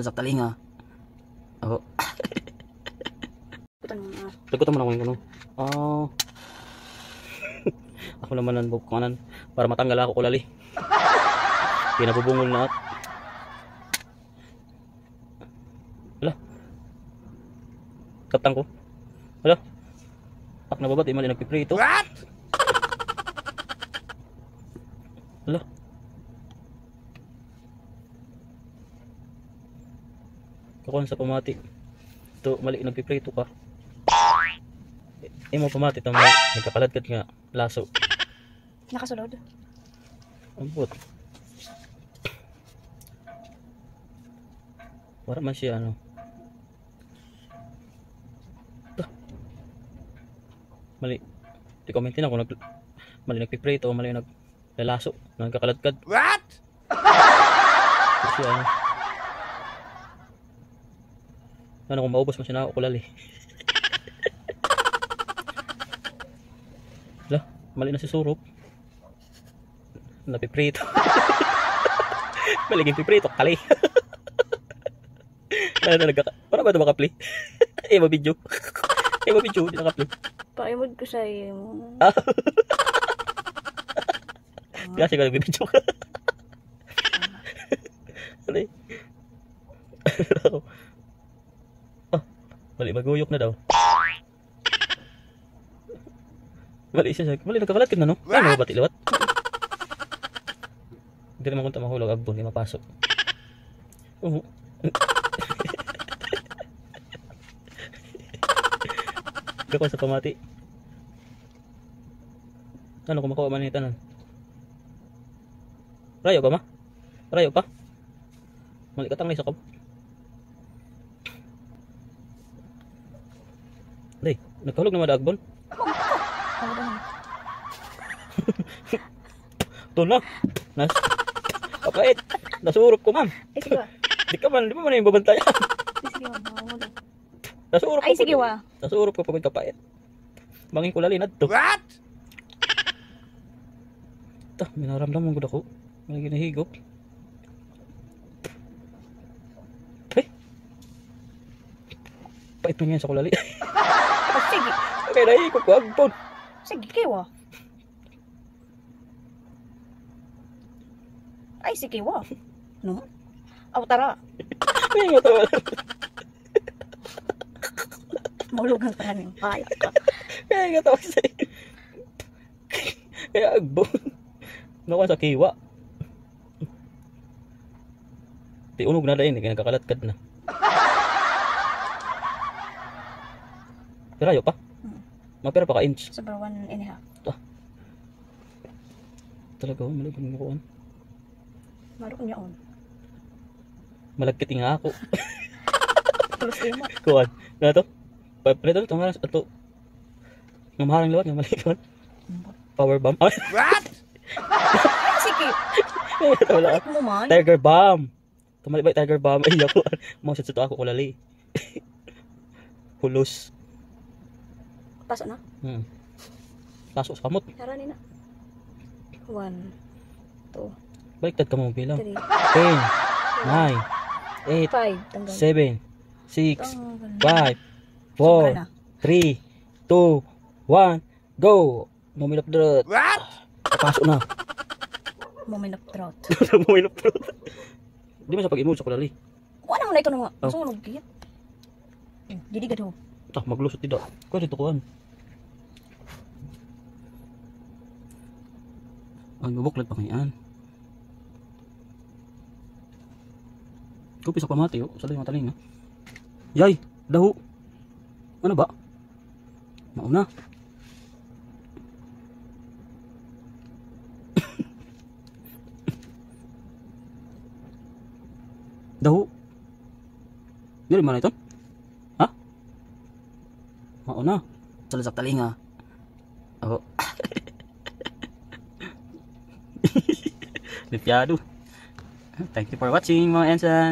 Sa talinga. Oh. Lagutan mo na ko yung ano. Ako naman ang bukanan para matanggal ako kulali. Pinabubungol na at. Wala. Katang ko. Wala. Ak na babat, mali nagpiprito. What? Wala. Kakuan sa pamati. Ito, mali nagpiprito ka. Mo pamati ito, may nagkakaladkad nga laso. Nakasulod. Ambot. Wala man siya ano. Ito. Mali. Di commentin ako mali nagpiprito, mali naglalaso, nagkakaladkad. What? Ito siya ano. Ano kung maubos mo siya na ako kulali. Lah, mali na si Surop. Napiprito. Maliging piprito, kali. Para ba ito makaplay? Video. Video, di nakaplay. Pakimod ko sa iyo. Kasi ka nagbibidyo ka. Alay. Mali, maguyok na daw. Mali siya. Mali, nagkakalat ka na, no? Ay, mga lawat. Hindi naman kung mahulog, agbon, hindi mapasok. Gako sa pamati. Ano kung makuha man yung tanan? Rayo pa ma? Rayo pa? Mali ka tangay sa kap. Day, nagkahulog na madagbon. Ito na. Kapait. Nasurop ko, ma'am. Ay, sige wa. Di ka man, di ba man yung babantayan? Ay, sige wa. Mahulog. Nasurop ko. Ay, sige wa. Nasurop ko pagod kapait. Bangin ko lalinad to. What? Ito, minaramdaman ko na ko. May ginahigop. Ay! Pait mo niyan sa kulali. Sige. Okay, nahigop ko. Agbon. Sige, kiwa. Ay, sige wa. No? Aw, tara. Ay, matawa. Mahulog ang tahanin. Ay, ka. Kaya nga tawag sa'yo. Kaya agbon. Nakuha sa kiwa. Di unog na dahil, kaya nagkakalatkad na. Pero ayaw pa. Mapera pa ka inch. Sobrang 1.5. Talaga, malagyan mo kuhan. Marok niya on. Malagkit nga ako. Tulos lima. Kuhan. Na to? Pwede ito, ito. Ito. Ng maharang lawat, ng malikon. Power bomb. What? Ay, sige. Ito wala. Balik mo man. Tiger bomb. Tumali ba tiger bomb? Ay, ako. Mausat sa ako kulali. Hulos. Pasok na. Pasok sa kamot. Tara ni na. 1, 2, Baliktad ka mo bilang. 3, 10, 9, 5. Tanggal. 8, 7, 6, Tanggal. 5, Sobra na. 4, 3, 2, 1, go! Moment of truth. What? Pasok na. Moment of drought. Moment of truth. Di mo sa pag-imod sa kulali. Kuha naman na ito nung Oh. sunog kaya. Didi ka daw. Maglusot dito. Kuha dito kuhan. Ang bubuklat pa ngayon. Kupi sa pamati, oh. Sa yung mataling, ha? Yay! Daho! Ano ba? Mauna. Daho. Dili man ito? Ha? Mauna. Sa talinga. Oh. Lipyado. Thank you for watching mga ensan.